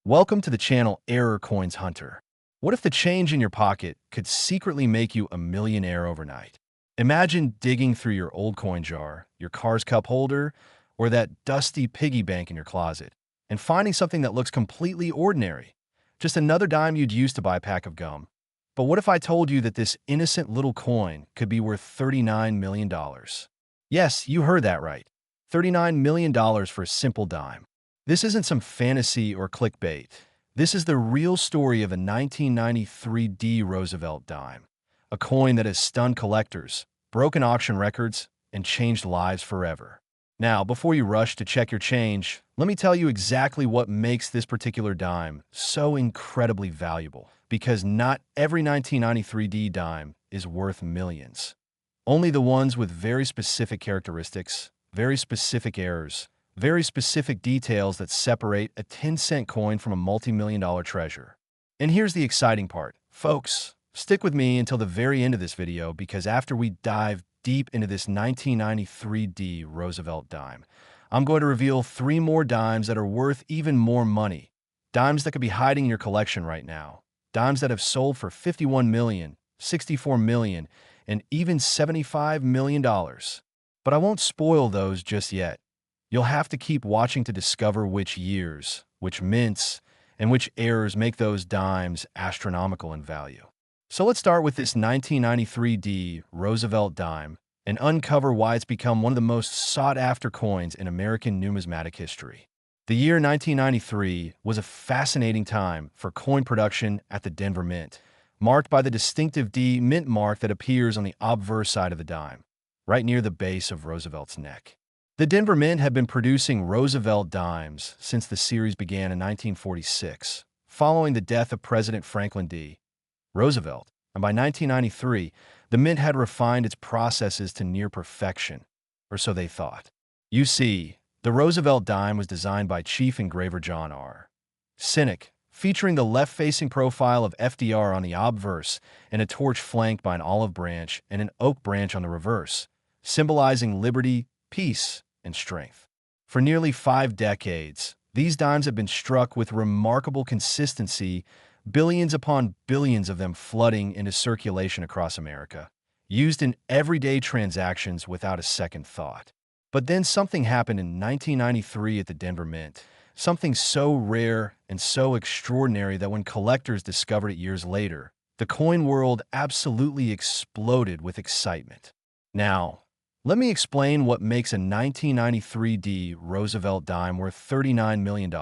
Welcome to the channel Error Coins Hunter. What if the change in your pocket could secretly make you a millionaire overnight? Imagine digging through your old coin jar, your car's cup holder, or that dusty piggy bank in your closet, and finding something that looks completely ordinary. Just another dime you'd use to buy a pack of gum. But what if I told you that this innocent little coin could be worth $39 million? Yes, you heard that right. $39 million for a simple dime. This isn't some fantasy or clickbait. This is the real story of a 1993 D Roosevelt dime, a coin that has stunned collectors, broken auction records, and changed lives forever. Now, before you rush to check your change, let me tell you exactly what makes this particular dime so incredibly valuable, because not every 1993 D dime is worth millions. Only the ones with very specific characteristics, very specific errors, very specific details that separate a 10-cent coin from a multi-million-dollar treasure. And here's the exciting part. Folks, stick with me until the very end of this video, because after we dive deep into this 1993 D Roosevelt dime, I'm going to reveal 3 more dimes that are worth even more money. Dimes that could be hiding in your collection right now. Dimes that have sold for $51 million, $64 million, and even $75 million. But I won't spoil those just yet. You'll have to keep watching to discover which years, which mints, and which errors make those dimes astronomical in value. So let's start with this 1993 D Roosevelt dime and uncover why it's become one of the most sought-after coins in American numismatic history. The year 1993 was a fascinating time for coin production at the Denver Mint, marked by the distinctive D mint mark that appears on the obverse side of the dime, right near the base of Roosevelt's neck. The Denver Mint had been producing Roosevelt dimes since the series began in 1946, following the death of President Franklin D. Roosevelt, and by 1993, the Mint had refined its processes to near perfection, or so they thought. You see, the Roosevelt dime was designed by Chief Engraver John R. Cynic, featuring the left-facing profile of FDR on the obverse and a torch flanked by an olive branch and an oak branch on the reverse, symbolizing liberty, peace, and strength. For nearly 5 decades, these dimes have been struck with remarkable consistency, billions upon billions of them flooding into circulation across America, used in everyday transactions without a second thought. But then something happened in 1993 at the Denver Mint, something so rare and so extraordinary that when collectors discovered it years later, the coin world absolutely exploded with excitement. Now, let me explain what makes a 1993 D Roosevelt dime worth $39 million,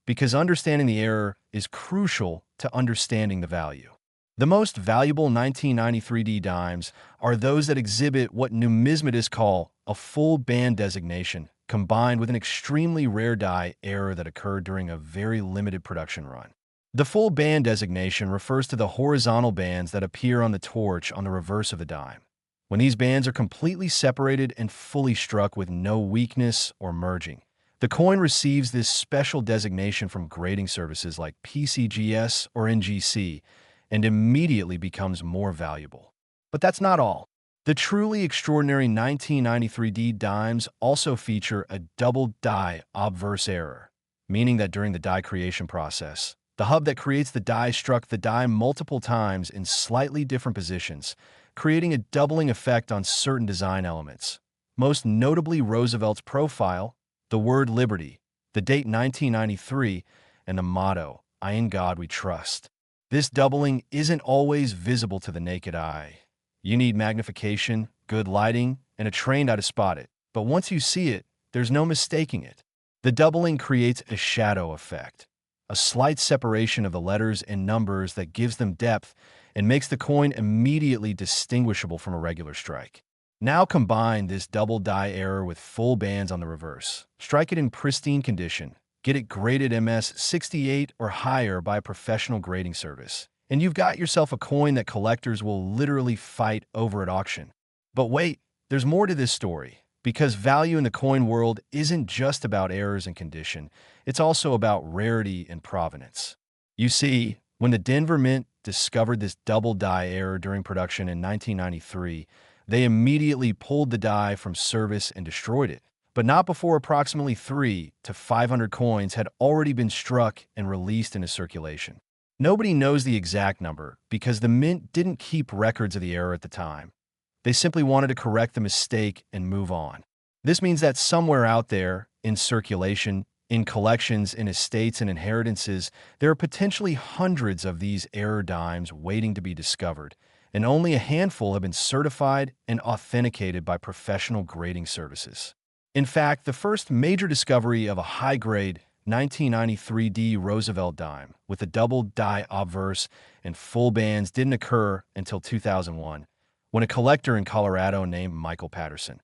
because understanding the error is crucial to understanding the value. The most valuable 1993 D dimes are those that exhibit what numismatists call a full band designation, combined with an extremely rare die error that occurred during a very limited production run. The full band designation refers to the horizontal bands that appear on the torch on the reverse of the dime. When these bands are completely separated and fully struck with no weakness or merging, the coin receives this special designation from grading services like PCGS or NGC and immediately becomes more valuable. But that's not all. The truly extraordinary 1993 D dimes also feature a double die obverse error, meaning that during the die creation process, the hub that creates the die struck the die multiple times in slightly different positions, creating a doubling effect on certain design elements, most notably Roosevelt's profile, the word liberty, the date 1993, and the motto, "I in God we trust." This doubling isn't always visible to the naked eye. You need magnification, good lighting, and a trained eye to spot it. But once you see it, there's no mistaking it. The doubling creates a shadow effect, a slight separation of the letters and numbers that gives them depth and makes the coin immediately distinguishable from a regular strike. Now combine this double die error with full bands on the reverse. Strike it in pristine condition. Get it graded MS 68 or higher by a professional grading service, and you've got yourself a coin that collectors will literally fight over at auction. But wait, there's more to this story, because value in the coin world isn't just about errors and condition, it's also about rarity and provenance. You see, when the Denver Mint discovered this double die error during production in 1993, they immediately pulled the die from service and destroyed it, but not before approximately 3 to 500 coins had already been struck and released into circulation. Nobody knows the exact number because the mint didn't keep records of the error at the time. They simply wanted to correct the mistake and move on. This means that somewhere out there, in circulation, in collections, in estates, and inheritances, there are potentially hundreds of these error dimes waiting to be discovered, and only a handful have been certified and authenticated by professional grading services. In fact, the first major discovery of a high-grade 1993D Roosevelt dime with a double die obverse and full bands didn't occur until 2001, when a collector in Colorado named Michael Patterson,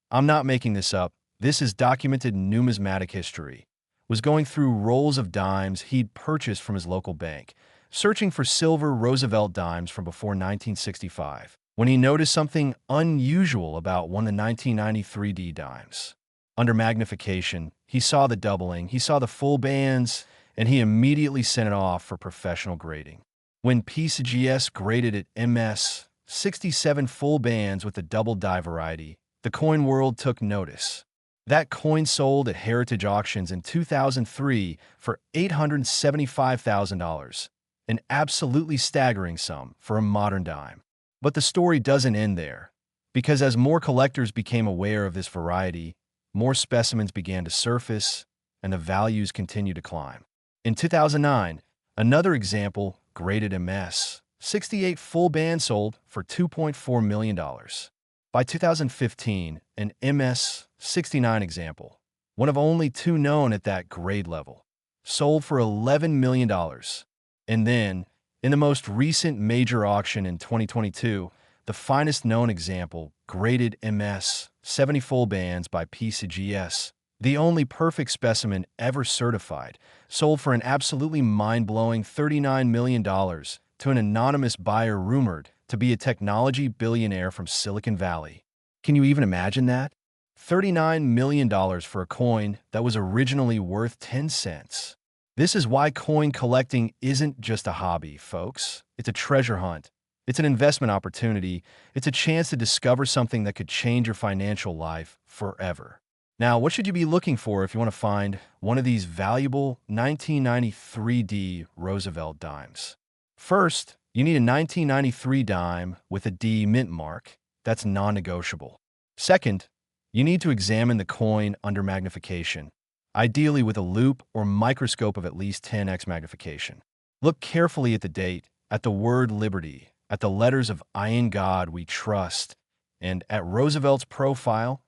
I'm not making this up, this is documented numismatic history, was going through rolls of dimes he'd purchased from his local bank, searching for silver Roosevelt dimes from before 1965, when he noticed something unusual about one of the 1993D dimes. Under magnification, he saw the doubling, he saw the full bands, and he immediately sent it off for professional grading. When PCGS graded at MS 67 full bands with the double die variety, the coin world took notice. That coin sold at Heritage Auctions in 2003 for $875,000, an absolutely staggering sum for a modern dime. But the story doesn't end there, because as more collectors became aware of this variety, more specimens began to surface, and the values continued to climb. In 2009, another example, graded MS 68 full band sold for $2.4 million. By 2015, an MS 69 example, one of only two known at that grade level, sold for $11 million. And then, in the most recent major auction in 2022, the finest known example, graded MS 70 full bands by PCGS, the only perfect specimen ever certified, sold for an absolutely mind-blowing $39 million to an anonymous buyer rumored to be a technology billionaire from Silicon Valley. Can you even imagine that? $39 million for a coin that was originally worth 10 cents. This is why coin collecting isn't just a hobby, folks. It's a treasure hunt. It's an investment opportunity. It's a chance to discover something that could change your financial life forever. Now, what should you be looking for if you want to find one of these valuable 1993D Roosevelt dimes? First, you need a 1993 dime with a D mint mark. That's non-negotiable. Second, you need to examine the coin under magnification, ideally with a loupe or microscope of at least 10x magnification. Look carefully at the date, at the word liberty, at the letters of I in God we trust, and at Roosevelt's profile.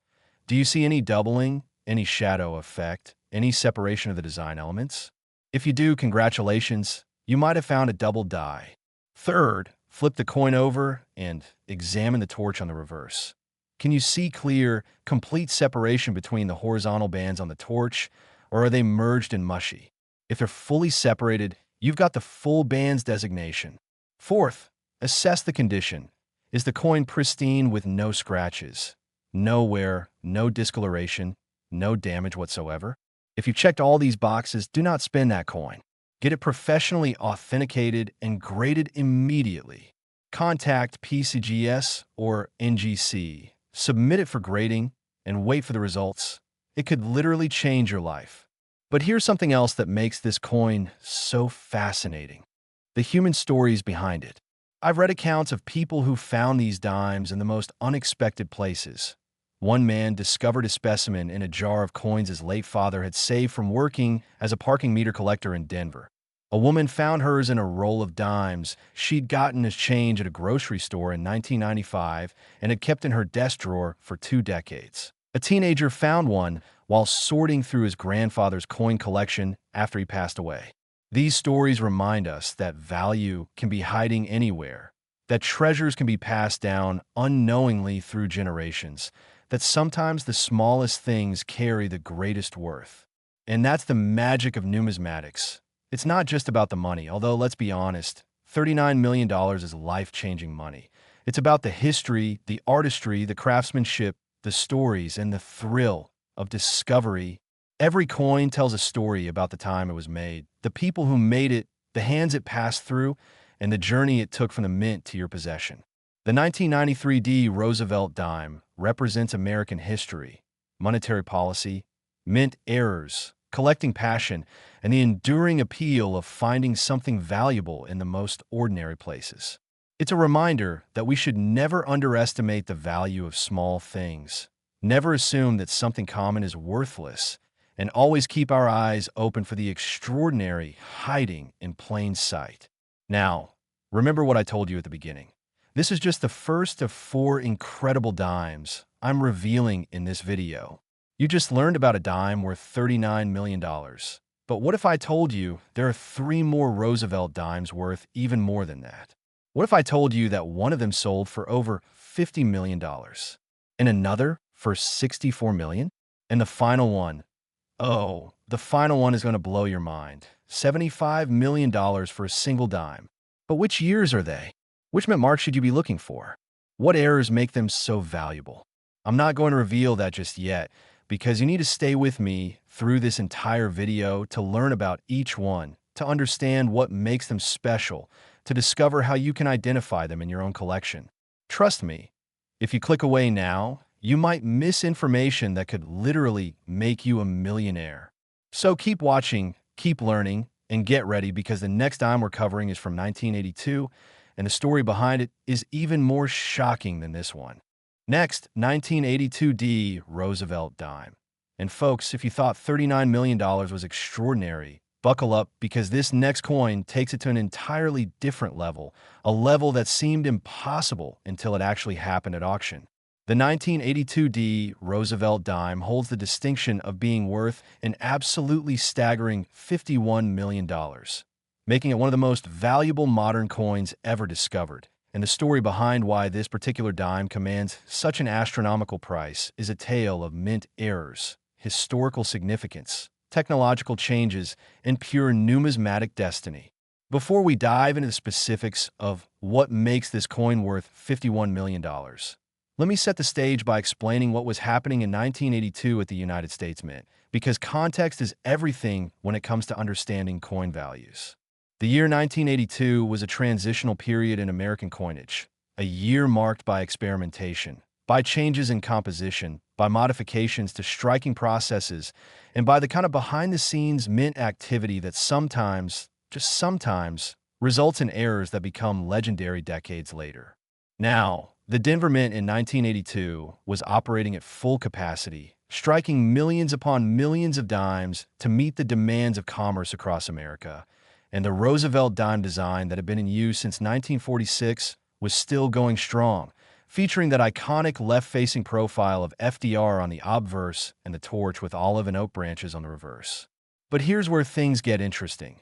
Do you see any doubling, any shadow effect, any separation of the design elements? If you do, congratulations, you might have found a double die. Third, flip the coin over and examine the torch on the reverse. Can you see clear, complete separation between the horizontal bands on the torch, or are they merged and mushy? If they're fully separated, you've got the full bands designation. Fourth, assess the condition. Is the coin pristine with no scratches, no wear, no discoloration, no damage whatsoever? If you've checked all these boxes, do not spend that coin. Get it professionally authenticated and graded immediately. Contact PCGS or NGC. Submit it for grading and wait for the results. It could literally change your life. But here's something else that makes this coin so fascinating: the human stories behind it. I've read accounts of people who found these dimes in the most unexpected places. One man discovered a specimen in a jar of coins his late father had saved from working as a parking meter collector in Denver. A woman found hers in a roll of dimes she'd gotten as change at a grocery store in 1995 and had kept in her desk drawer for 2 decades. A teenager found one while sorting through his grandfather's coin collection after he passed away. These stories remind us that value can be hiding anywhere, that treasures can be passed down unknowingly through generations, that sometimes the smallest things carry the greatest worth. And that's the magic of numismatics. It's not just about the money, although let's be honest, $39 million is life-changing money. It's about the history, the artistry, the craftsmanship, the stories, and the thrill of discovery. Every coin tells a story about the time it was made, the people who made it, the hands it passed through, and the journey it took from the mint to your possession. The 1993D Roosevelt dime represents American history, monetary policy, mint errors, collecting passion, and the enduring appeal of finding something valuable in the most ordinary places. It's a reminder that we should never underestimate the value of small things, never assume that something common is worthless, and always keep our eyes open for the extraordinary hiding in plain sight. Now, remember what I told you at the beginning. This is just the first of 4 incredible dimes I'm revealing in this video. You just learned about a dime worth $39 million. But what if I told you there are 3 more Roosevelt dimes worth even more than that? What if I told you that one of them sold for over $50 million, and another for $64 million, and the final one, the final one is going to blow your mind. $75 million for a single dime. But which years are they? Which mint mark should you be looking for? What errors make them so valuable? I'm not going to reveal that just yet, because you need to stay with me through this entire video to learn about each one, to understand what makes them special, to discover how you can identify them in your own collection. Trust me, if you click away now, you might miss information that could literally make you a millionaire. So keep watching, keep learning, and get ready, because the next dime we're covering is from 1982, and the story behind it is even more shocking than this one. Next, 1982 Roosevelt dime. And folks, if you thought $39 million was extraordinary, buckle up, because this next coin takes it to an entirely different level, a level that seemed impossible until it actually happened at auction. The 1982 Roosevelt dime holds the distinction of being worth an absolutely staggering $51 million, making it one of the most valuable modern coins ever discovered. And the story behind why this particular dime commands such an astronomical price is a tale of mint errors, historical significance, technological changes, and pure numismatic destiny. Before we dive into the specifics of what makes this coin worth $51 million, let me set the stage by explaining what was happening in 1982 at the United States Mint, because context is everything when it comes to understanding coin values. The year 1982 was a transitional period in American coinage, a year marked by experimentation, by changes in composition, by modifications to striking processes, and by the kind of behind-the-scenes mint activity that sometimes, just sometimes, results in errors that become legendary decades later. Now, the Denver Mint in 1982 was operating at full capacity, striking millions upon millions of dimes to meet the demands of commerce across America, and the Roosevelt dime design that had been in use since 1946 was still going strong, featuring that iconic left-facing profile of FDR on the obverse and the torch with olive and oak branches on the reverse. But here's where things get interesting.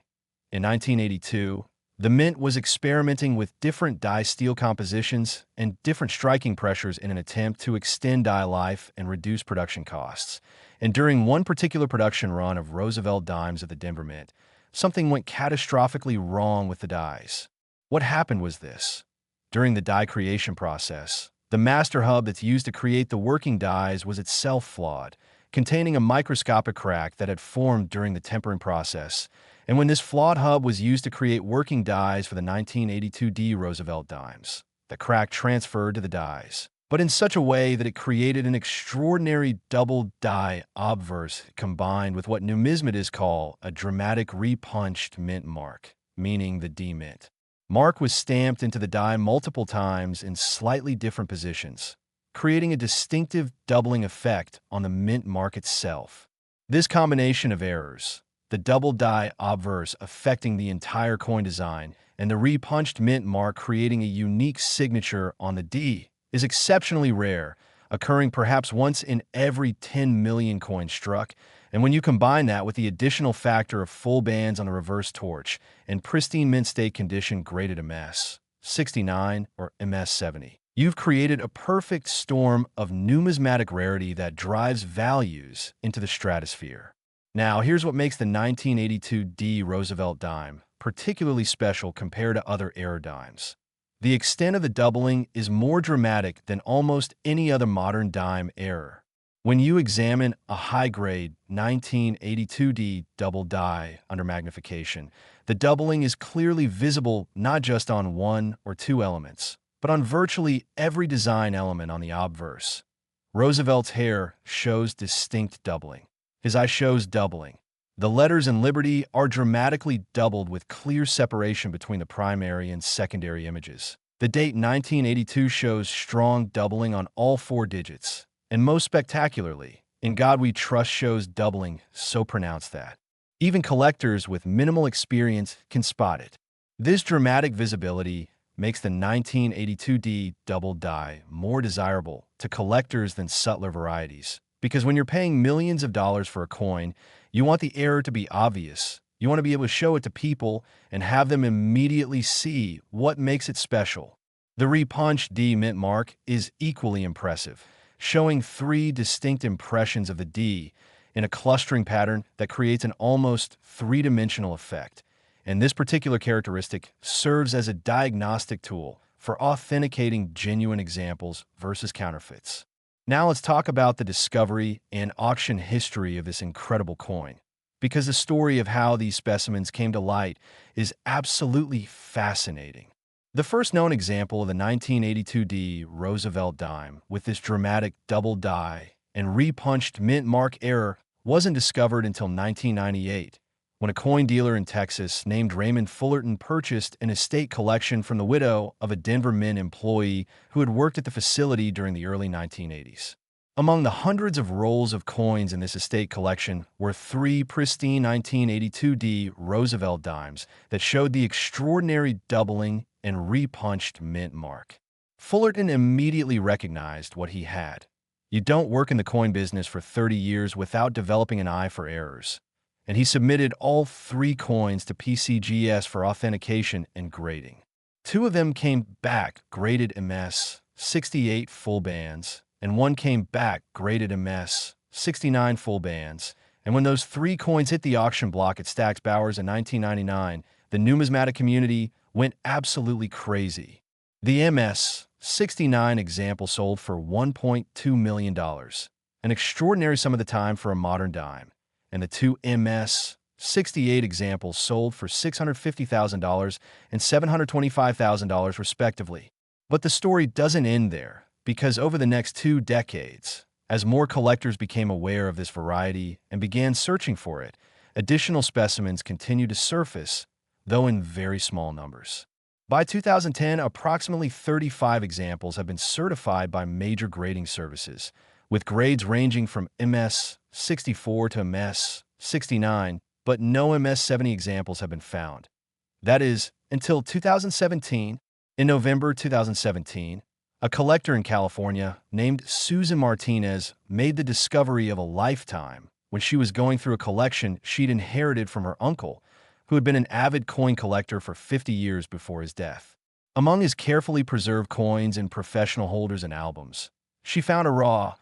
In 1982, the Mint was experimenting with different die steel compositions and different striking pressures in an attempt to extend die life and reduce production costs. And during one particular production run of Roosevelt dimes at the Denver Mint, something went catastrophically wrong with the dies. What happened was this. During the die creation process, the master hub that's used to create the working dies was itself flawed, containing a microscopic crack that had formed during the tempering process. And when this flawed hub was used to create working dies for the 1982 Roosevelt dimes, the crack transferred to the dies, but in such a way that it created an extraordinary double die obverse combined with what numismatists call a dramatic repunched mint mark, meaning the D mint. Mark was stamped into the die multiple times in slightly different positions, creating a distinctive doubling effect on the mint mark itself. This combination of errors, the double die obverse affecting the entire coin design, and the repunched mint mark creating a unique signature on the D, is exceptionally rare, occurring perhaps once in every 10 million coins struck. And when you combine that with the additional factor of full bands on the reverse torch and pristine mint state condition graded MS 69 or MS 70, you've created a perfect storm of numismatic rarity that drives values into the stratosphere. Now, here's what makes the 1982 Roosevelt dime particularly special compared to other era dimes. The extent of the doubling is more dramatic than almost any other modern dime error. When you examine a high-grade 1982 double die under magnification, the doubling is clearly visible not just on one or two elements, but on virtually every design element on the obverse. Roosevelt's hair shows distinct doubling. His eye shows doubling. The letters in Liberty are dramatically doubled with clear separation between the primary and secondary images. The date 1982 shows strong doubling on all four digits, and most spectacularly, In God We Trust shows doubling so pronounced that even collectors with minimal experience can spot it. This dramatic visibility makes the 1982D double die more desirable to collectors than subtler varieties. Because when you're paying millions of dollars for a coin, you want the error to be obvious. You want to be able to show it to people and have them immediately see what makes it special. The repunched D mint mark is equally impressive, showing three distinct impressions of the D in a clustering pattern that creates an almost three-dimensional effect. And this particular characteristic serves as a diagnostic tool for authenticating genuine examples versus counterfeits. Now let's talk about the discovery and auction history of this incredible coin, because the story of how these specimens came to light is absolutely fascinating. The first known example of the 1982D Roosevelt dime with this dramatic double die and repunched mint mark error wasn't discovered until 1998, when a coin dealer in Texas named Raymond Fullerton purchased an estate collection from the widow of a Denver Mint employee who had worked at the facility during the early 1980s. Among the hundreds of rolls of coins in this estate collection were three pristine 1982D Roosevelt dimes that showed the extraordinary doubling and repunched mint mark. Fullerton immediately recognized what he had. You don't work in the coin business for 30 years without developing an eye for errors. And he submitted all three coins to PCGS for authentication and grading. Two of them came back graded MS, 68 full bands, and one came back graded MS, 69 full bands. And when those three coins hit the auction block at Stack's Bowers in 1999, the numismatic community went absolutely crazy. The MS 69 example sold for $1.2 million, an extraordinary sum of the time for a modern dime, and the two MS 68 examples sold for $650,000 and $725,000 respectively. But the story doesn't end there, because over the next 2 decades, as more collectors became aware of this variety and began searching for it, additional specimens continued to surface, though in very small numbers. By 2010, approximately 35 examples have been certified by major grading services, with grades ranging from MS 64 to MS 69, but no MS 70 examples have been found. That is, until 2017. In November 2017, a collector in California named Susan Martinez made the discovery of a lifetime when she was going through a collection she'd inherited from her uncle, who had been an avid coin collector for 50 years before his death. Among his carefully preserved coins and professional holders and albums, she found a raw,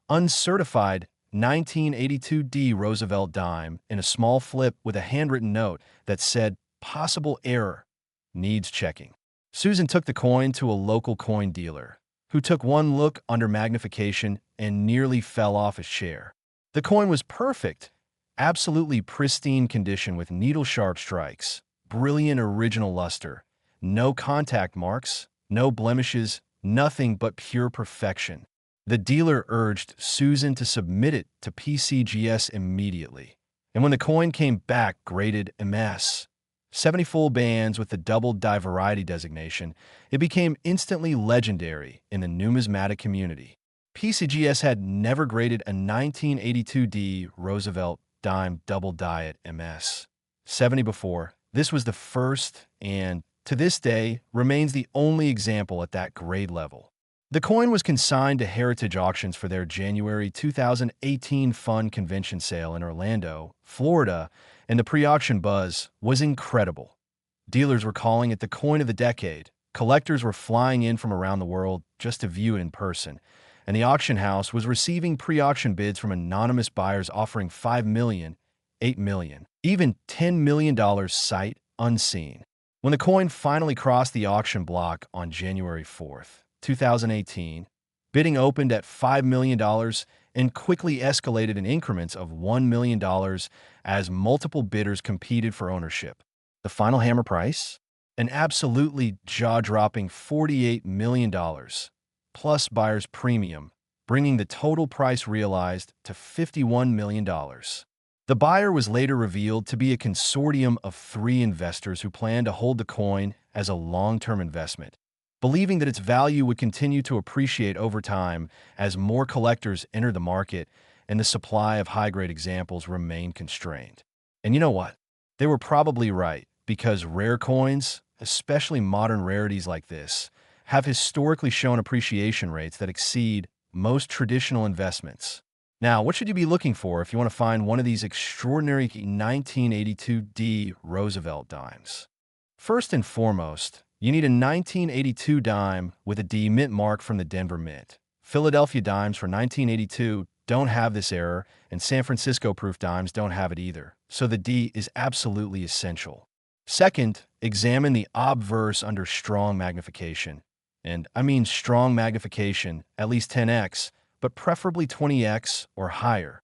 uncertified 1982D Roosevelt dime in a small flip with a handwritten note that said, "Possible error. Needs checking." Susan took the coin to a local coin dealer, who took one look under magnification and nearly fell off his chair. The coin was perfect, absolutely pristine condition with needle-sharp strikes, brilliant original luster, no contact marks, no blemishes, nothing but pure perfection. The dealer urged Susan to submit it to PCGS immediately. And when the coin came back graded MS, 70 full bands with the double die variety designation, it became instantly legendary in the numismatic community. PCGS had never graded a 1982D Roosevelt dime double die at MS 70 before. This was the first and, to this day, remains the only example at that grade level. The coin was consigned to Heritage Auctions for their January 2018 Fund Convention sale in Orlando, Florida, and the pre-auction buzz was incredible. Dealers were calling it the coin of the decade. Collectors were flying in from around the world just to view it in person, and the auction house was receiving pre-auction bids from anonymous buyers offering $5 million, $8 million, even $10 million sight unseen. When the coin finally crossed the auction block on January 4th, 2018, bidding opened at $5 million and quickly escalated in increments of $1 million as multiple bidders competed for ownership. The final hammer price? An absolutely jaw-dropping $48 million, plus buyer's premium, bringing the total price realized to $51 million. The buyer was later revealed to be a consortium of 3 investors who planned to hold the coin as a long-term investment, believing that its value would continue to appreciate over time as more collectors enter the market and the supply of high-grade examples remained constrained. And you know what? They were probably right, because rare coins, especially modern rarities like this, have historically shown appreciation rates that exceed most traditional investments. Now, what should you be looking for if you want to find one of these extraordinary 1982 D Roosevelt dimes? First and foremost, you need a 1982 dime with a D mint mark from the Denver Mint. Philadelphia dimes for 1982 don't have this error, and San Francisco proof dimes don't have it either, so the D is absolutely essential. Second, examine the obverse under strong magnification. And I mean strong magnification, at least 10x, but preferably 20x or higher.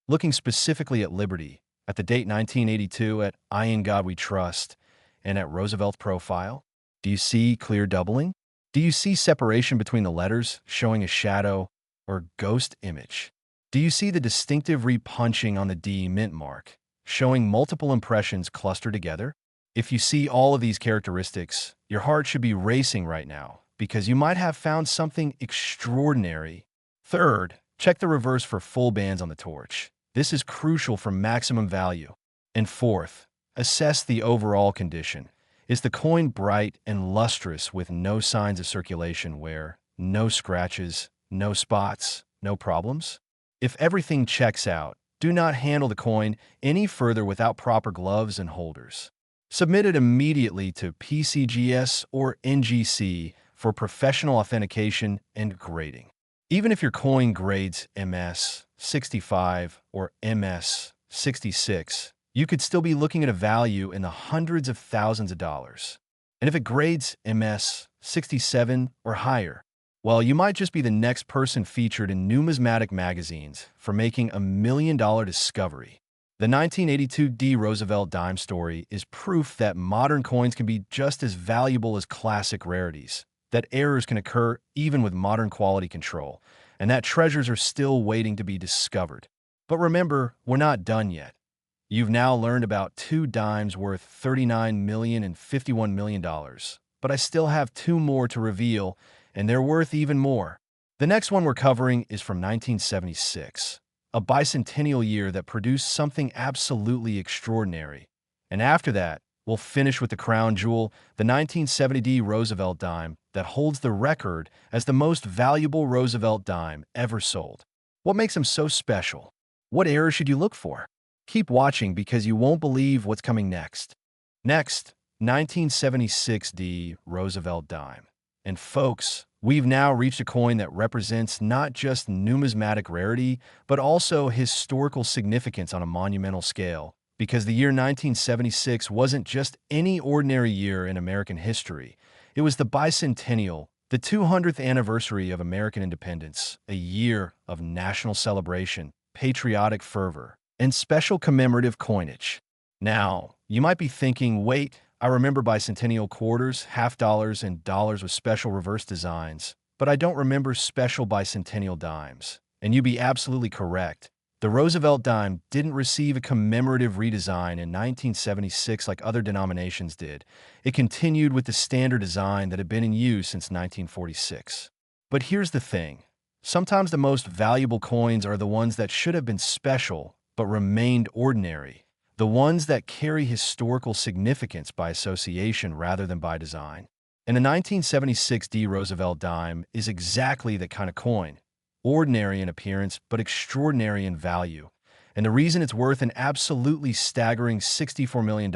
Looking specifically at Liberty, at the date 1982, at I In God We Trust, and at Roosevelt profile, do you see clear doubling? Do you see separation between the letters, showing a shadow or ghost image? Do you see the distinctive repunching on the D mint mark, showing multiple impressions clustered together? If you see all of these characteristics, your heart should be racing right now, because you might have found something extraordinary. Third, check the reverse for full bands on the torch. This is crucial for maximum value. And fourth, assess the overall condition. Is the coin bright and lustrous with no signs of circulation wear, no scratches, no spots, no problems? If everything checks out, do not handle the coin any further without proper gloves and holders. Submit it immediately to PCGS or NGC for professional authentication and grading. Even if your coin grades MS 65 or MS 66, you could still be looking at a value in the hundreds of thousands of dollars. And if it grades MS 67 or higher, well, you might just be the next person featured in numismatic magazines for making a $1 million discovery. The 1982 D Roosevelt dime story is proof that modern coins can be just as valuable as classic rarities, that errors can occur even with modern quality control, and that treasures are still waiting to be discovered. But remember, we're not done yet. You've now learned about 2 dimes worth $39 million and $51 million, but I still have 2 more to reveal, and they're worth even more. The next one we're covering is from 1976, a bicentennial year that produced something absolutely extraordinary. And after that, we'll finish with the crown jewel, the 1970 D Roosevelt dime that holds the record as the most valuable Roosevelt dime ever sold. What makes them so special? What errors should you look for? Keep watching because you won't believe what's coming next. Next, 1976 D Roosevelt dime. And folks, we've now reached a coin that represents not just numismatic rarity, but also historical significance on a monumental scale. Because the year 1976 wasn't just any ordinary year in American history. It was the bicentennial, the 200th anniversary of American independence, a year of national celebration, patriotic fervor, and special commemorative coinage. Now, you might be thinking, wait, I remember bicentennial quarters, half dollars, and dollars with special reverse designs, but I don't remember special bicentennial dimes. And you'd be absolutely correct. The Roosevelt dime didn't receive a commemorative redesign in 1976 like other denominations did. It continued with the standard design that had been in use since 1946. But here's the thing. Sometimes the most valuable coins are the ones that should have been special, but remained ordinary. The ones that carry historical significance by association rather than by design. And the 1976 D Roosevelt dime is exactly that kind of coin. Ordinary in appearance, but extraordinary in value. And the reason it's worth an absolutely staggering $64 million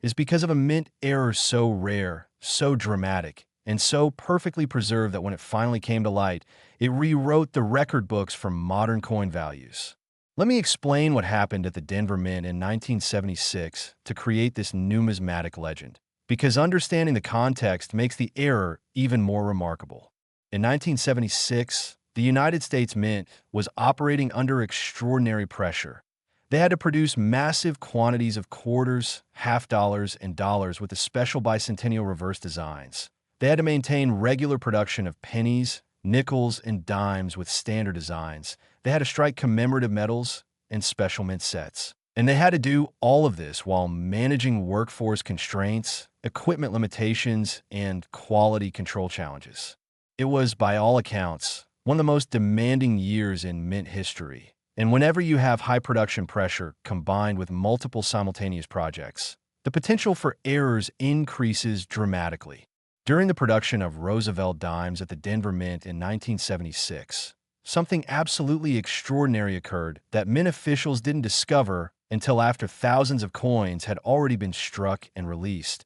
is because of a mint error so rare, so dramatic, and so perfectly preserved that when it finally came to light, it rewrote the record books for modern coin values. Let me explain what happened at the Denver Mint in 1976 to create this numismatic legend, because understanding the context makes the error even more remarkable. In 1976, the United States Mint was operating under extraordinary pressure. They had to produce massive quantities of quarters, half dollars, and dollars with the special bicentennial reverse designs. They had to maintain regular production of pennies, nickels, and dimes with standard designs. They had to strike commemorative medals and special mint sets. And they had to do all of this while managing workforce constraints, equipment limitations, and quality control challenges. It was, by all accounts, one of the most demanding years in mint history. And whenever you have high production pressure combined with multiple simultaneous projects, the potential for errors increases dramatically. During the production of Roosevelt Dimes at the Denver Mint in 1976, something absolutely extraordinary occurred that mint officials didn't discover until after thousands of coins had already been struck and released.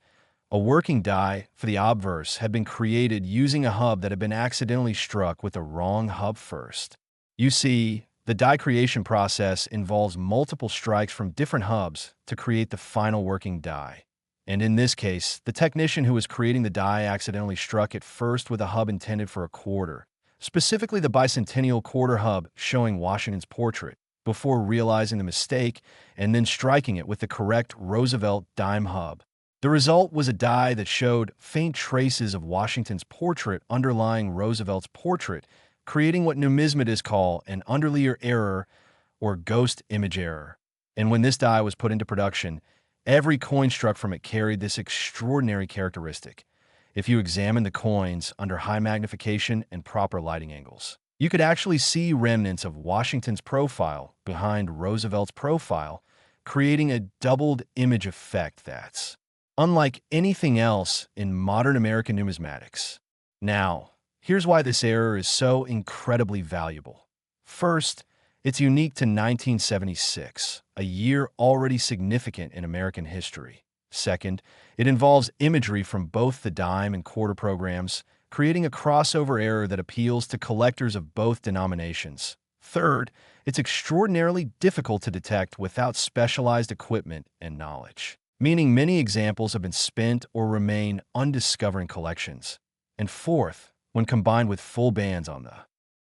A working die for the obverse had been created using a hub that had been accidentally struck with the wrong hub first. You see, the die creation process involves multiple strikes from different hubs to create the final working die. And in this case, the technician who was creating the die accidentally struck it first with a hub intended for a quarter, specifically the bicentennial quarter hub showing Washington's portrait, before realizing the mistake and then striking it with the correct Roosevelt dime hub. The result was a die that showed faint traces of Washington's portrait underlying Roosevelt's portrait, creating what numismatists call an underlayer error or ghost image error. And when this die was put into production, every coin struck from it carried this extraordinary characteristic. If you examine the coins under high magnification and proper lighting angles, you could actually see remnants of Washington's profile behind Roosevelt's profile, creating a doubled image effect that's unlike anything else in modern American numismatics. Now, here's why this error is so incredibly valuable. First, it's unique to 1976, a year already significant in American history. Second, it involves imagery from both the dime and quarter programs, creating a crossover error that appeals to collectors of both denominations. Third, it's extraordinarily difficult to detect without specialized equipment and knowledge, meaning many examples have been spent or remain undiscovered in collections. And fourth, when combined with full bands on the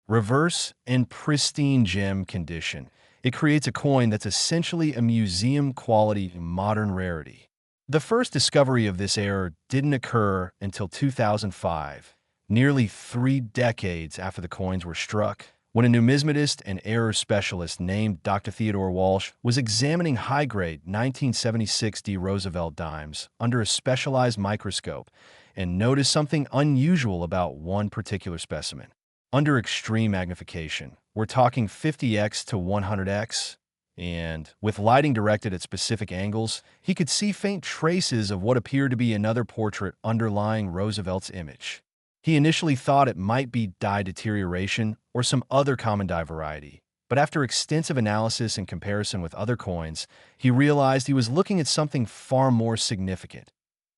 reverse and pristine gem condition, it creates a coin that's essentially a museum-quality modern rarity. The first discovery of this error didn't occur until 2005, nearly 3 decades after the coins were struck, when a numismatist and error specialist named Dr. Theodore Walsh was examining high-grade 1976 D Roosevelt dimes under a specialized microscope and noticed something unusual about one particular specimen. Under extreme magnification, we're talking 50x to 100x, and with lighting directed at specific angles, he could see faint traces of what appeared to be another portrait underlying Roosevelt's image. He initially thought it might be die deterioration or some other common die variety, but after extensive analysis and comparison with other coins, he realized he was looking at something far more significant: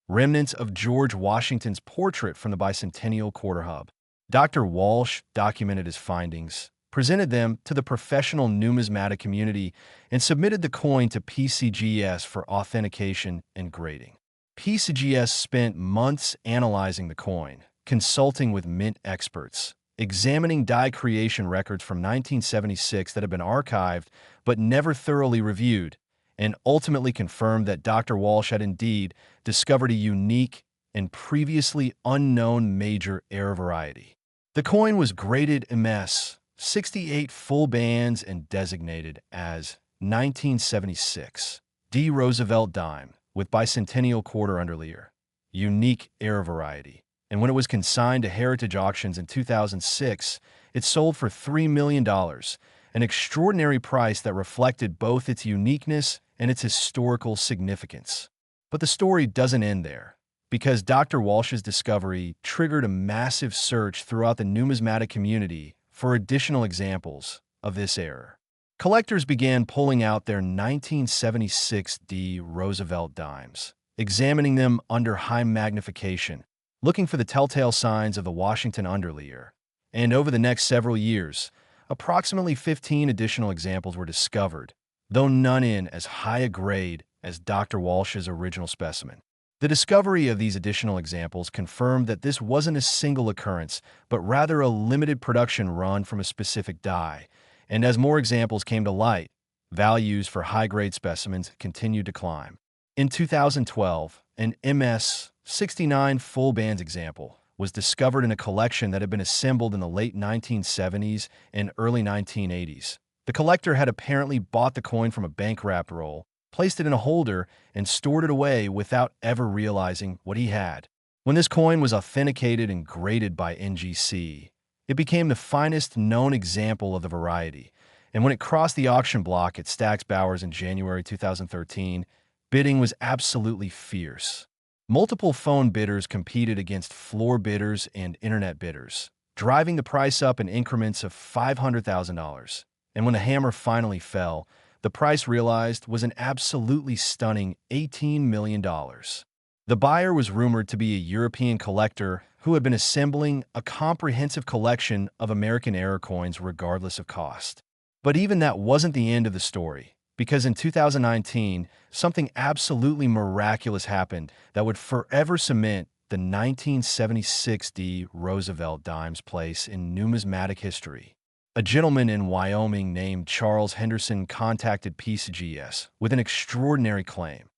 remnants of George Washington's portrait from the bicentennial quarter hub. Dr. Walsh documented his findings, presented them to the professional numismatic community, and submitted the coin to PCGS for authentication and grading. PCGS spent months analyzing the coin, consulting with mint experts, examining die creation records from 1976 that had been archived but never thoroughly reviewed, and ultimately confirmed that Dr. Walsh had indeed discovered a unique and previously unknown major error variety. The coin was graded MS, 68 full bands, and designated as 1976 D Roosevelt dime with bicentennial quarter underlayer, unique error variety. And when it was consigned to Heritage Auctions in 2006, it sold for $3 million, an extraordinary price that reflected both its uniqueness and its historical significance. But the story doesn't end there, because Dr. Walsh's discovery triggered a massive search throughout the numismatic community for additional examples of this error. Collectors began pulling out their 1976 D Roosevelt dimes, examining them under high magnification, looking for the telltale signs of the Washington underlayer. And over the next several years, approximately 15 additional examples were discovered, though none in as high a grade as Dr. Walsh's original specimen. The discovery of these additional examples confirmed that this wasn't a single occurrence, but rather a limited production run from a specific die. And as more examples came to light, values for high-grade specimens continued to climb. In 2012, an MS 69 full bands example was discovered in a collection that had been assembled in the late 1970s and early 1980s. The collector had apparently bought the coin from a bank-wrapped roll, placed it in a holder, and stored it away without ever realizing what he had. When this coin was authenticated and graded by NGC, it became the finest known example of the variety, and when it crossed the auction block at Stack's Bowers in January 2013, bidding was absolutely fierce. Multiple phone bidders competed against floor bidders and internet bidders, driving the price up in increments of $500,000. And when the hammer finally fell, the price realized was an absolutely stunning $18 million. The buyer was rumored to be a European collector who had been assembling a comprehensive collection of American era coins regardless of cost. But even that wasn't the end of the story, because in 2019, something absolutely miraculous happened that would forever cement the 1976 Roosevelt Dimes place in numismatic history. A gentleman in Wyoming named Charles Henderson contacted PCGS with an extraordinary claim.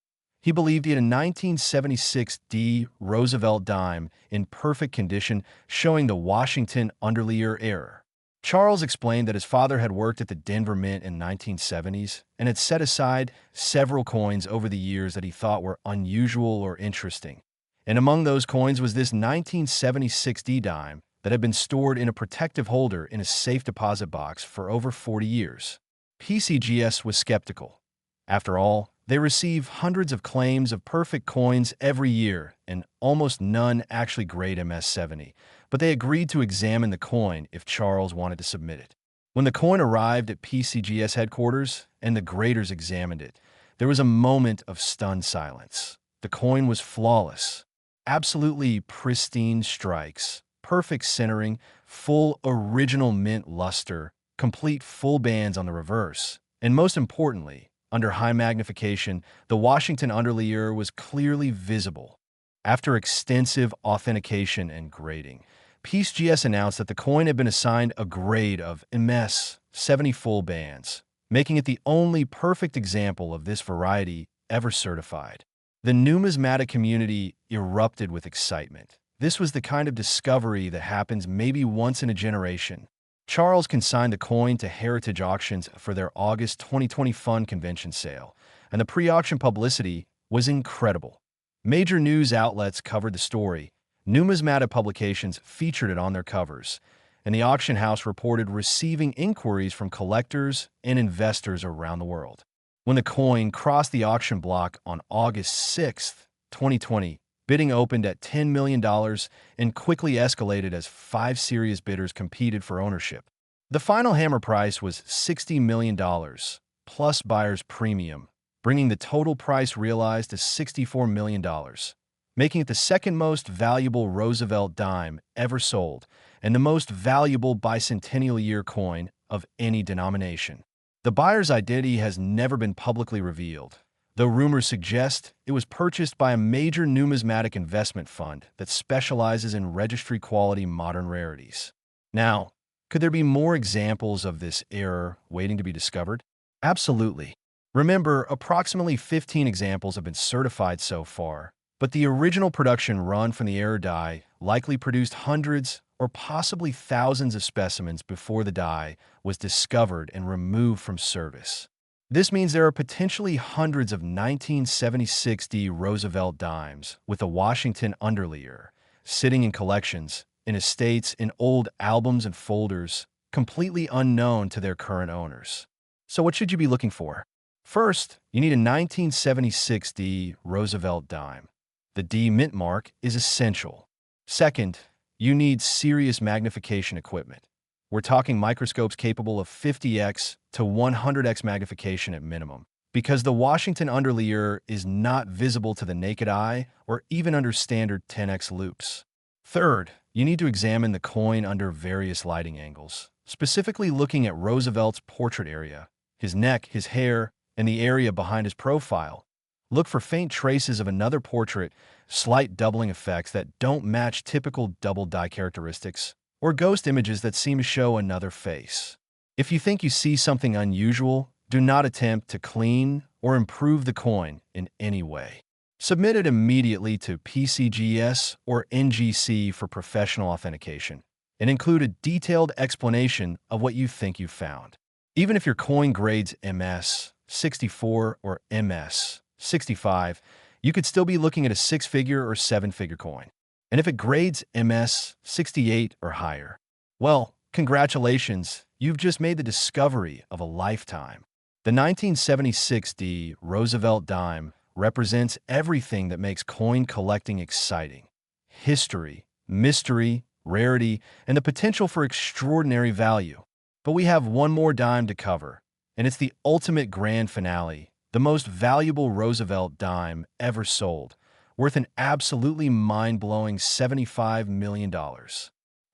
He believed he had a 1976 Roosevelt dime in perfect condition, showing the Washington underlayer error. Charles explained that his father had worked at the Denver Mint in the 1970s and had set aside several coins over the years that he thought were unusual or interesting. And among those coins was this 1976 dime that had been stored in a protective holder in a safe deposit box for over 40 years. PCGS was skeptical. After all, they receive hundreds of claims of perfect coins every year, and almost none actually grade MS-70, but they agreed to examine the coin if Charles wanted to submit it. When the coin arrived at PCGS headquarters and the graders examined it, there was a moment of stunned silence. The coin was flawless, absolutely pristine strikes, perfect centering, full original mint luster, complete full bands on the reverse, and most importantly, under high magnification, the Washington underlayer was clearly visible. After extensive authentication and grading, PCGS announced that the coin had been assigned a grade of MS 70 full bands, making it the only perfect example of this variety ever certified. The numismatic community erupted with excitement. This was the kind of discovery that happens maybe once in a generation. Charles consigned the coin to Heritage Auctions for their August 2020 fund convention sale, and the pre-auction publicity was incredible. Major news outlets covered the story, numismatic publications featured it on their covers, and the auction house reported receiving inquiries from collectors and investors around the world. When the coin crossed the auction block on August 6, 2020, bidding opened at $10 million and quickly escalated as 5 serious bidders competed for ownership. The final hammer price was $60 million, plus buyer's premium, bringing the total price realized to $64 million, making it the second most valuable Roosevelt dime ever sold and the most valuable bicentennial year coin of any denomination. The buyer's identity has never been publicly revealed, though rumors suggest it was purchased by a major numismatic investment fund that specializes in registry-quality modern rarities. Now, could there be more examples of this error waiting to be discovered? Absolutely. Remember, approximately 15 examples have been certified so far, but the original production run from the error die likely produced hundreds or possibly thousands of specimens before the die was discovered and removed from service. This means there are potentially hundreds of 1976 Roosevelt dimes with a Washington underlayer sitting in collections, in estates, in old albums and folders, completely unknown to their current owners. So what should you be looking for? First, you need a 1976 Roosevelt dime. The D mint mark is essential. Second, you need serious magnification equipment. We're talking microscopes capable of 50x to 100x magnification at minimum, because the Washington underlayer is not visible to the naked eye or even under standard 10x loops. Third, you need to examine the coin under various lighting angles, specifically looking at Roosevelt's portrait area, his neck, his hair, and the area behind his profile. Look for faint traces of another portrait, slight doubling effects that don't match typical double die characteristics, or ghost images that seem to show another face. If you think you see something unusual, do not attempt to clean or improve the coin in any way. Submit it immediately to PCGS or NGC for professional authentication, and include a detailed explanation of what you think you found. Even if your coin grades MS 64 or MS 65, you could still be looking at a six-figure or seven-figure coin. And if it grades MS 68 or higher, well, congratulations, you've just made the discovery of a lifetime. The 1976 D Roosevelt Dime represents everything that makes coin collecting exciting: history, mystery, rarity, and the potential for extraordinary value. But we have one more dime to cover, and it's the ultimate grand finale, the most valuable Roosevelt dime ever sold, worth an absolutely mind-blowing $75 million. The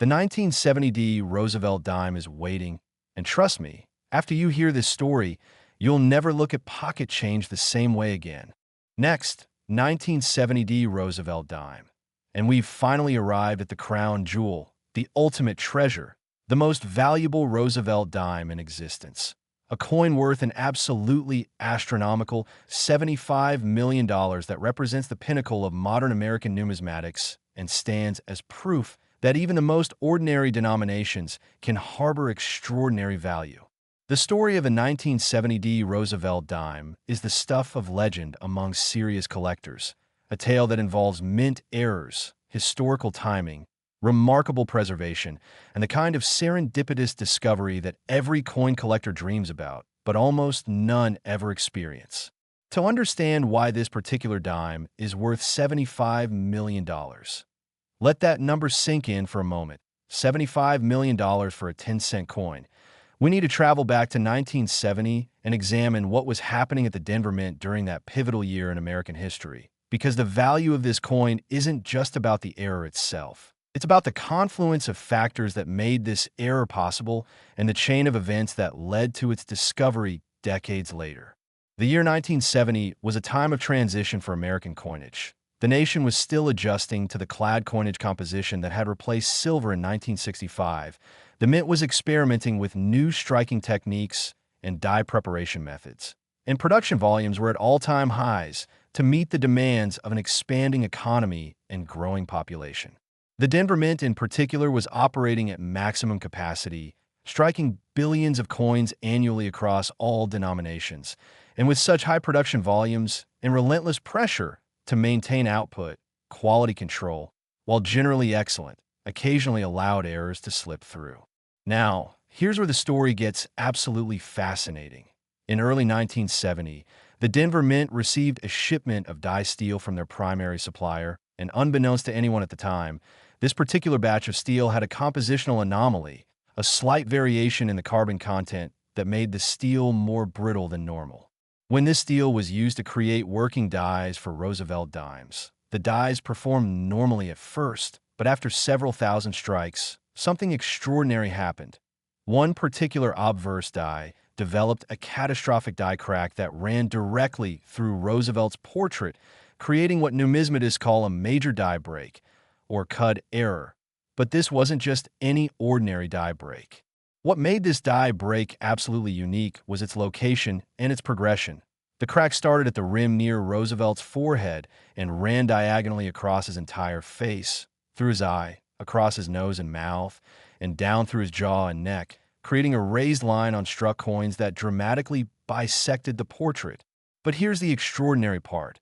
1970 D Roosevelt dime is waiting, and trust me, after you hear this story, you'll never look at pocket change the same way again. Next, 1970 D Roosevelt dime. And we've finally arrived at the crown jewel, the ultimate treasure, the most valuable Roosevelt dime in existence. A coin worth an absolutely astronomical $75 million that represents the pinnacle of modern American numismatics and stands as proof that even the most ordinary denominations can harbor extraordinary value. The story of a 1970 D Roosevelt dime is the stuff of legend among serious collectors, a tale that involves mint errors, historical timing, remarkable preservation, and the kind of serendipitous discovery that every coin collector dreams about, but almost none ever experience. To understand why this particular dime is worth $75 million, let that number sink in for a moment. $75 million for a 10-cent coin. We need to travel back to 1970 and examine what was happening at the Denver Mint during that pivotal year in American history, because the value of this coin isn't just about the error itself. It's about the confluence of factors that made this error possible and the chain of events that led to its discovery decades later. The year 1970 was a time of transition for American coinage. The nation was still adjusting to the clad coinage composition that had replaced silver in 1965. The mint was experimenting with new striking techniques and die preparation methods, and production volumes were at all-time highs to meet the demands of an expanding economy and growing population. The Denver Mint in particular was operating at maximum capacity, striking billions of coins annually across all denominations, and with such high production volumes and relentless pressure to maintain output, quality control, while generally excellent, occasionally allowed errors to slip through. Now, here's where the story gets absolutely fascinating. In early 1970, the Denver Mint received a shipment of die steel from their primary supplier, and unbeknownst to anyone at the time, this particular batch of steel had a compositional anomaly, a slight variation in the carbon content that made the steel more brittle than normal. When this steel was used to create working dies for Roosevelt dimes, the dies performed normally at first, but after several thousand strikes, something extraordinary happened. One particular obverse die developed a catastrophic die crack that ran directly through Roosevelt's portrait, creating what numismatists call a major die break, or cud error. But this wasn't just any ordinary die break. What made this die break absolutely unique was its location and its progression. The crack started at the rim near Roosevelt's forehead and ran diagonally across his entire face, through his eye, across his nose and mouth, and down through his jaw and neck, creating a raised line on struck coins that dramatically bisected the portrait. But here's the extraordinary part.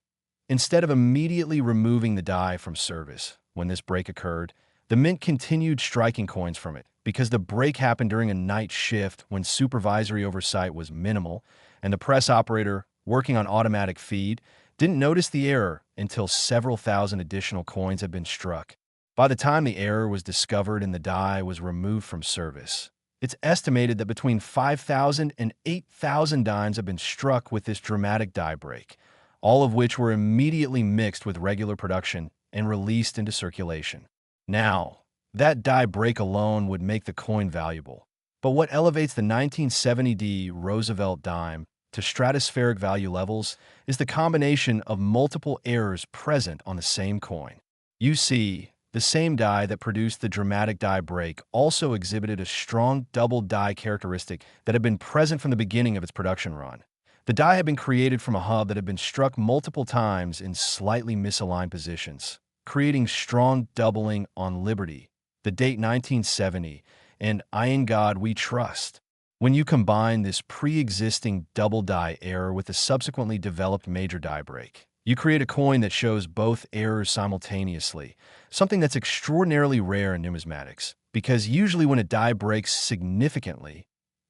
Instead of immediately removing the die from service when this break occurred, the Mint continued striking coins from it, because the break happened during a night shift when supervisory oversight was minimal, and the press operator, working on automatic feed, didn't notice the error until several thousand additional coins had been struck. By the time the error was discovered and the die was removed from service, it's estimated that between 5,000 and 8,000 dimes have been struck with this dramatic die break, all of which were immediately mixed with regular production and released into circulation. Now, that die break alone would make the coin valuable. But what elevates the 1970 D Roosevelt dime to stratospheric value levels is the combination of multiple errors present on the same coin. You see, the same die that produced the dramatic die break also exhibited a strong double die characteristic that had been present from the beginning of its production run. The die had been created from a hub that had been struck multiple times in slightly misaligned positions, creating strong doubling on Liberty, the date 1970, and I in God We Trust. When you combine this pre-existing double die error with the subsequently developed major die break, you create a coin that shows both errors simultaneously, something that's extraordinarily rare in numismatics, because usually when a die breaks significantly,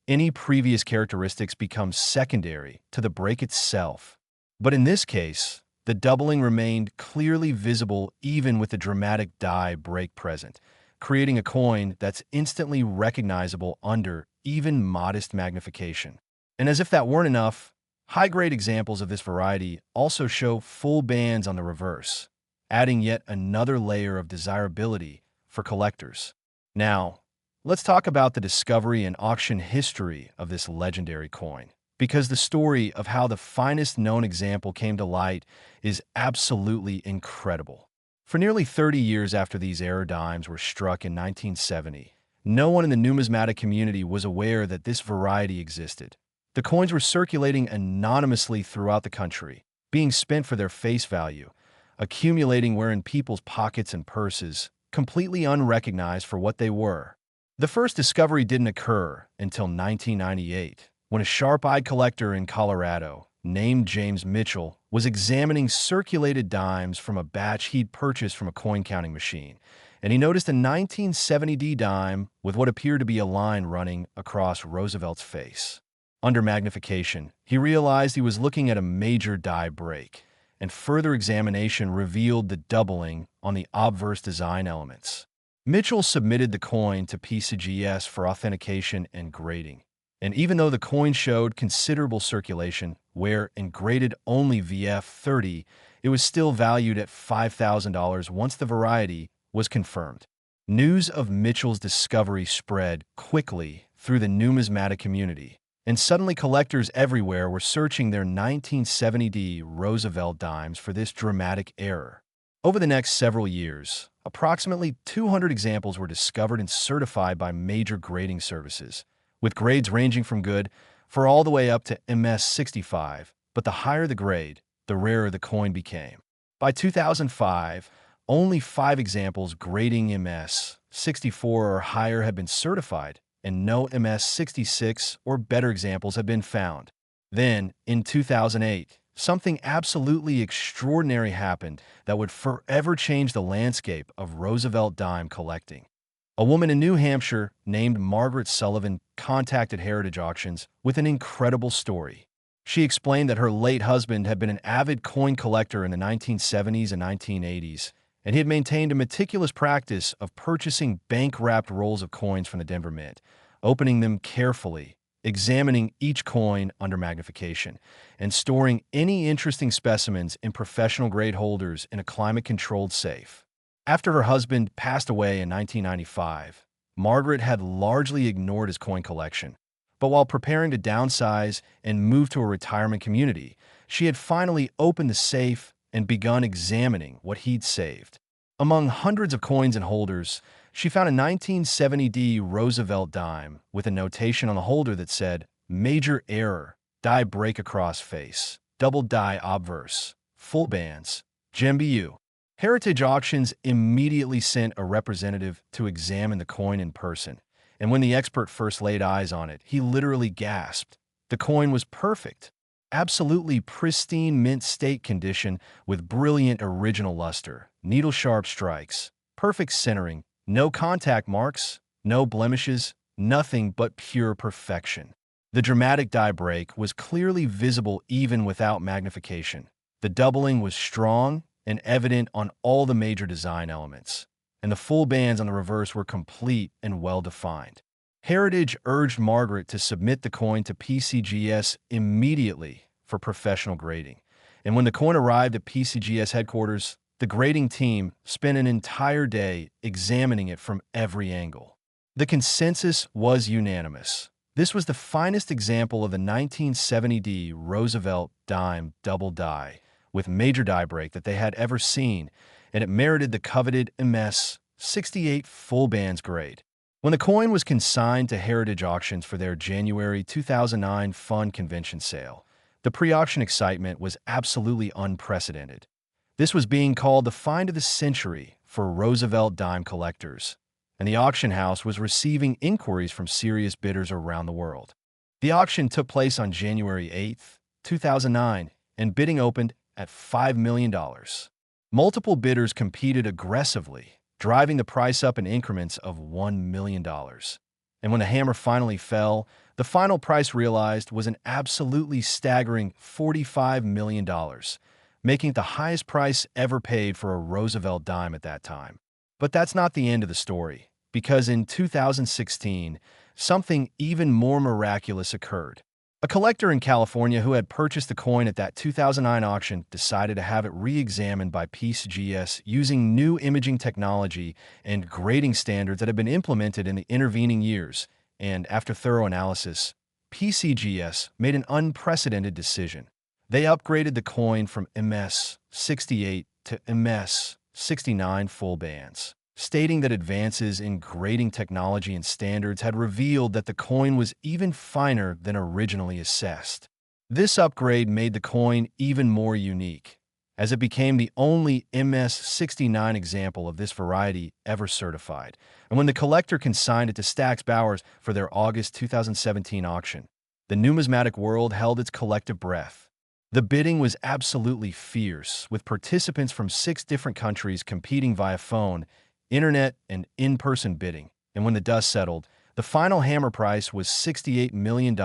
any previous characteristics become secondary to the break itself. But in this case, the doubling remained clearly visible even with the dramatic die break present, creating a coin that's instantly recognizable under even modest magnification. And as if that weren't enough, high-grade examples of this variety also show full bands on the reverse, adding yet another layer of desirability for collectors. Now, let's talk about the discovery and auction history of this legendary coin, because the story of how the finest known example came to light is absolutely incredible. For nearly 30 years after these error dimes were struck in 1970, no one in the numismatic community was aware that this variety existed. The coins were circulating anonymously throughout the country, being spent for their face value, accumulating where in people's pockets and purses, completely unrecognized for what they were. The first discovery didn't occur until 1998, when a sharp-eyed collector in Colorado, named James Mitchell, was examining circulated dimes from a batch he'd purchased from a coin-counting machine, and he noticed a 1970D dime with what appeared to be a line running across Roosevelt's face. Under magnification, he realized he was looking at a major die break, and further examination revealed the doubling on the obverse design elements. Mitchell submitted the coin to PCGS for authentication and grading, and even though the coin showed considerable circulation, where and graded only VF30, it was still valued at $5,000 once the variety was confirmed. News of Mitchell's discovery spread quickly through the numismatic community, and suddenly collectors everywhere were searching their 1970D Roosevelt dimes for this dramatic error. Over the next several years, approximately 200 examples were discovered and certified by major grading services, with grades ranging from good for all the way up to MS65, but the higher the grade, the rarer the coin became. By 2005, only 5 examples grading MS64 or higher had been certified, and no MS66 or better examples have been found. Then, in 2008, something absolutely extraordinary happened that would forever change the landscape of Roosevelt dime collecting. A woman in New Hampshire named Margaret Sullivan contacted Heritage Auctions with an incredible story. She explained that her late husband had been an avid coin collector in the 1970s and 1980s, and he had maintained a meticulous practice of purchasing bank-wrapped rolls of coins from the Denver Mint, opening them carefully, examining each coin under magnification, and storing any interesting specimens in professional-grade holders in a climate-controlled safe. After her husband passed away in 1995, Margaret had largely ignored his coin collection, but while preparing to downsize and move to a retirement community, she had finally opened the safe and begun examining what he'd saved. Among hundreds of coins and holders, she found a 1970D Roosevelt dime with a notation on the holder that said, "Major error, die break across face, double die obverse, full bands, GMBU." Heritage Auctions immediately sent a representative to examine the coin in person, and when the expert first laid eyes on it, he literally gasped. The coin was perfect. Absolutely pristine mint state condition with brilliant original luster, needle-sharp strikes, perfect centering, no contact marks, no blemishes, nothing but pure perfection. The dramatic die break was clearly visible even without magnification. The doubling was strong and evident on all the major design elements, and the full bands on the reverse were complete and well-defined. Heritage urged Margaret to submit the coin to PCGS immediately for professional grading, and when the coin arrived at PCGS headquarters, the grading team spent an entire day examining it from every angle. The consensus was unanimous. This was the finest example of the 1970D Roosevelt dime double die with major die break that they had ever seen, and it merited the coveted MS68 full bands grade. When the coin was consigned to Heritage Auctions for their January 2009 fund convention sale, The pre-auction excitement was absolutely unprecedented. This was being called the find of the century for Roosevelt dime collectors, and the auction house was receiving inquiries from serious bidders around the world. The auction took place on January 8, 2009, and bidding opened at $5 million. Multiple bidders competed aggressively, driving the price up in increments of $1 million. And when the hammer finally fell, the final price realized was an absolutely staggering $45 million, making it the highest price ever paid for a Roosevelt dime at that time. But that's not the end of the story, because in 2016, something even more miraculous occurred. A collector in California who had purchased the coin at that 2009 auction decided to have it re-examined by PCGS using new imaging technology and grading standards that had been implemented in the intervening years, and after thorough analysis, PCGS made an unprecedented decision. They upgraded the coin from MS-68 to MS-69 full bands, stating that advances in grading technology and standards had revealed that the coin was even finer than originally assessed. This upgrade made the coin even more unique, as it became the only MS-69 example of this variety ever certified. And when the collector consigned it to Stack's Bowers for their August 2017 auction, the numismatic world held its collective breath. The bidding was absolutely fierce, with participants from 6 different countries competing via phone, internet, and in-person bidding. And when the dust settled, the final hammer price was $68 million,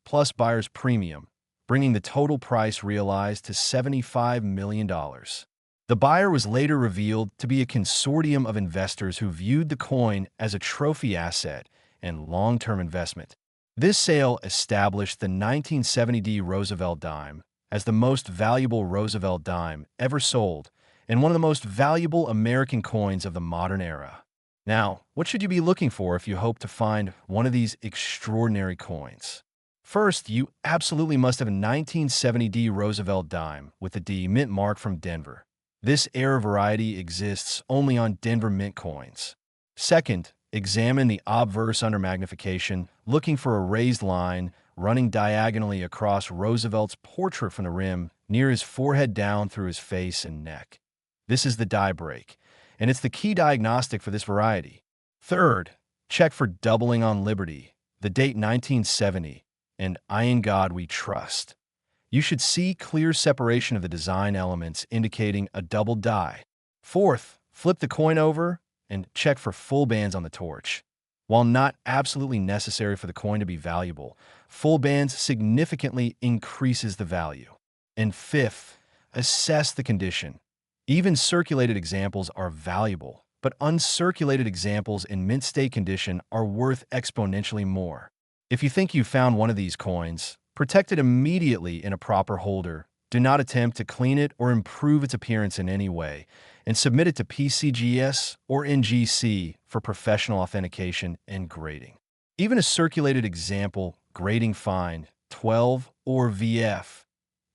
plus buyer's premium, bringing the total price realized to $75 million. The buyer was later revealed to be a consortium of investors who viewed the coin as a trophy asset and long-term investment. This sale established the 1970D Roosevelt dime as the most valuable Roosevelt dime ever sold and one of the most valuable American coins of the modern era. Now, what should you be looking for if you hope to find one of these extraordinary coins? First, you absolutely must have a 1970D Roosevelt dime with the D mint mark from Denver. This era variety exists only on Denver Mint coins. Second, examine the obverse under magnification, looking for a raised line running diagonally across Roosevelt's portrait from the rim near his forehead down through his face and neck. This is the die break, and it's the key diagnostic for this variety. Third, check for doubling on Liberty, the date 1970, and I in God we trust. You should see clear separation of the design elements indicating a double die. Fourth, flip the coin over and check for full bands on the torch. While not absolutely necessary for the coin to be valuable, full bands significantly increases the value. And fifth, assess the condition. Even circulated examples are valuable, but uncirculated examples in mint state condition are worth exponentially more. If you think you found one of these coins, protect it immediately in a proper holder. Do not attempt to clean it or improve its appearance in any way, and submit it to PCGS or NGC for professional authentication and grading. Even a circulated example, grading fine, 12 or VF,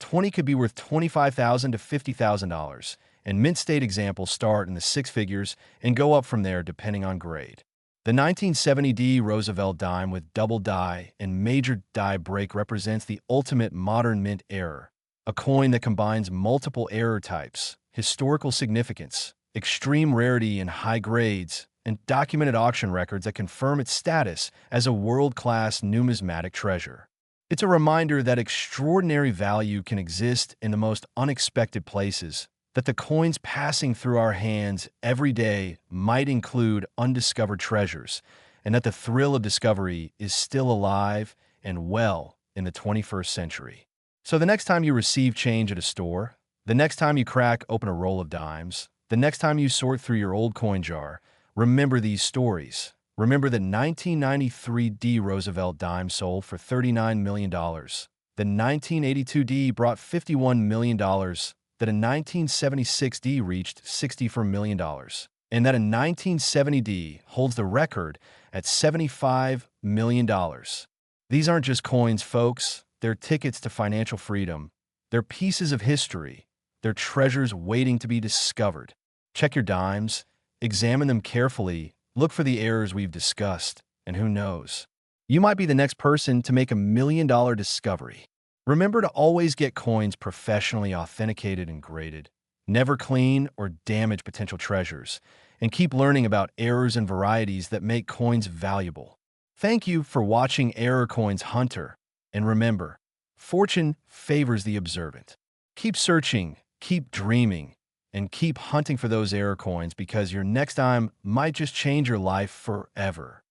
20 could be worth $25,000 to $50,000, and mint state examples start in the 6 figures and go up from there depending on grade. The 1970D Roosevelt dime with double die and major die break represents the ultimate modern mint error, a coin that combines multiple error types, historical significance, extreme rarity and high grades, and documented auction records that confirm its status as a world-class numismatic treasure. It's a reminder that extraordinary value can exist in the most unexpected places, that the coins passing through our hands every day might include undiscovered treasures, and that the thrill of discovery is still alive and well in the 21st century. So the next time you receive change at a store, the next time you crack open a roll of dimes, the next time you sort through your old coin jar, remember these stories. Remember the 1993D Roosevelt dime sold for $39 million. The 1982D brought $51 million. That a 1976D reached $64 million, and that a 1970D holds the record at $75 million. These aren't just coins, folks. They're tickets to financial freedom. They're pieces of history. They're treasures waiting to be discovered. Check your dimes, examine them carefully, look for the errors we've discussed, and who knows? You might be the next person to make $1 million discovery. Remember to always get coins professionally authenticated and graded. Never clean or damage potential treasures, and keep learning about errors and varieties that make coins valuable. Thank you for watching Error Coins Hunter, and remember, fortune favors the observant. Keep searching, keep dreaming, and keep hunting for those error coins because your next time might just change your life forever.